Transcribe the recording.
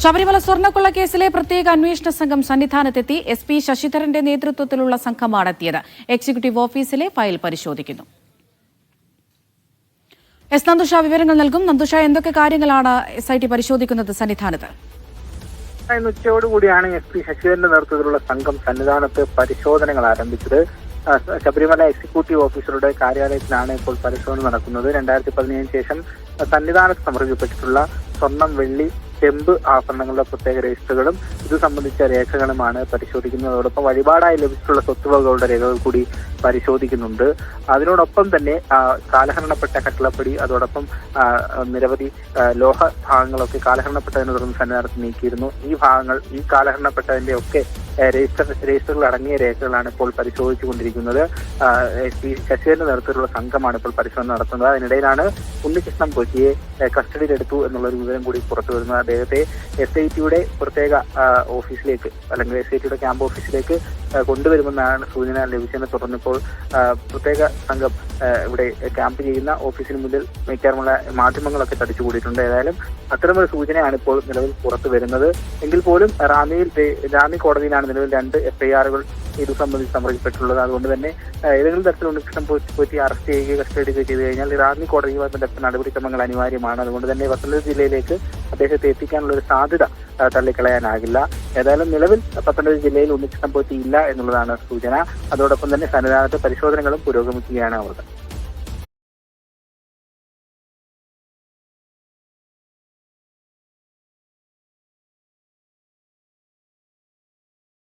ശബരിമല സ്വർണ്ണക്കൊള്ള കേസിലെ പ്രത്യേക അന്വേഷണ സംഘം സന്നിധാനത്തെത്തി. SP ശശിധരന്റെ നേതൃത്വത്തിലുള്ള സംഘമാണ് എത്തിയത്. എക്സിക്യൂട്ടീവ് ഓഫീസിലെ ഫയൽ പരിശോധിക്കുന്നു. നന്ദുഷ വിവരങ്ങൾ നൽകും. നന്ദുഷ, എന്തൊക്കെ കാര്യങ്ങളാണ് SIT പരിശോധിക്കുന്നത് സന്നിധാനത്ത്? ഇന്ന് ഉച്ചയോടുകൂടിയാണ് SP ശശിധരന്റെ നേതൃത്വത്തിലുള്ള സംഘം സന്നിധാനത്ത് പരിശോധനകൾ ആരംഭിച്ചത്. ശബരിമല എക്സിക്യൂട്ടീവ് ഓഫീസറുടെ കാര്യാലയത്തിലാണ് ഇപ്പോൾ പരിശോധന നടക്കുന്നത്. 2017 ശേഷം സന്നിധാനത്ത് സമർപ്പിക്കപ്പെട്ടിട്ടുള്ള സ്വർണം, വെള്ളി, ചെമ്പ് ആഭരണങ്ങളുടെ പ്രത്യേക രജിസ്റ്ററുകളും ഇത് സംബന്ധിച്ച രേഖകളുമാണ് പരിശോധിക്കുന്നത്. അതോടൊപ്പം വഴിപാടായി ലഭിച്ചിട്ടുള്ള സ്വത്തുവകകളുടെ രേഖകൾ കൂടി പരിശോധിക്കുന്നുണ്ട്. അതിനോടൊപ്പം തന്നെ കാലഹരണപ്പെട്ട കട്ടിളപ്പടി, അതോടൊപ്പം നിരവധി ലോഹ ഭാഗങ്ങളൊക്കെ കാലഹരണപ്പെട്ടതിനെ തുടർന്ന് സന്നിധാനത്ത് നീക്കിയിരുന്നു. ഈ ഭാഗങ്ങൾ, ഈ കാലഹരണപ്പെട്ടതിന്റെ ഒക്കെ രജിസ്റ്ററുകൾ അടങ്ങിയ രേഖകളാണ് ഇപ്പോൾ പരിശോധിച്ചുകൊണ്ടിരിക്കുന്നത്. SP ശശിധരന്റെ നേതൃത്വത്തിലുള്ള സംഘമാണ് ഇപ്പോൾ പരിശോധന നടത്തുന്നത്. അതിനിടയിലാണ് ഉണ്ണികൃഷ്ണൻ പോറ്റിയെ കസ്റ്റഡിയിലെടുത്തു എന്നുള്ളൊരു വിവരം കൂടി പുറത്തു വരുന്നത്. അദ്ദേഹത്തെ SITയുടെ പ്രത്യേക ഓഫീസിലേക്ക്, അല്ലെങ്കിൽ SITയുടെ ക്യാമ്പ് ഓഫീസിലേക്ക് കൊണ്ടുവരുമെന്നാണ് സൂചന ലഭിച്ചതിനെ തുടർന്ന് ഇപ്പോൾ പ്രത്യേക സംഘം ഇവിടെ ക്യാമ്പ് ചെയ്യുന്ന ഓഫീസിന് മുന്നിൽ മിക്കവാറുമുള്ള മാധ്യമങ്ങളൊക്കെ തടിച്ചുകൂടിയിട്ടുണ്ട്. ഏതായാലും അത്തരമൊരു സൂചനയാണ് ഇപ്പോൾ നിലവിൽ പുറത്തു വരുന്നത്. എങ്കിൽ പോലും റാന്നി കോടതിയിലാണ് നിലവിൽ 2 FIRകൾ ഇത് സംബന്ധിച്ച് സമർപ്പിച്ചിട്ടുള്ളത്. അതുകൊണ്ട് തന്നെ ഏതെങ്കിലും തരത്തിൽ ഉണ്ണികൃഷ്ണൻ പോറ്റി അറസ്റ്റ് ചെയ്യുകയോ കസ്റ്റഡി ചെയ്തു കഴിഞ്ഞാൽ റാന്നി കോടതിയുമായി ബന്ധപ്പെട്ട നടപടിക്രമങ്ങൾ അനിവാര്യമാണ്. അതുകൊണ്ട് തന്നെ പത്തനംതിട്ട ജില്ലയിലേക്ക് അദ്ദേഹത്തെ എത്തിക്കാനുള്ള ഒരു സാധ്യത തള്ളിക്കളയാനാകില്ല. ഏതായാലും നിലവിൽ പത്തനംതിട്ട ജില്ലയിൽ ഉണ്ണികൃഷ്ണൻ പോറ്റി ഇല്ല എന്നുള്ളതാണ് സൂചന. അതോടൊപ്പം തന്നെ സന്നിധാനത്തെ പരിശോധനകളും പുരോഗമിക്കുകയാണ് അവർ.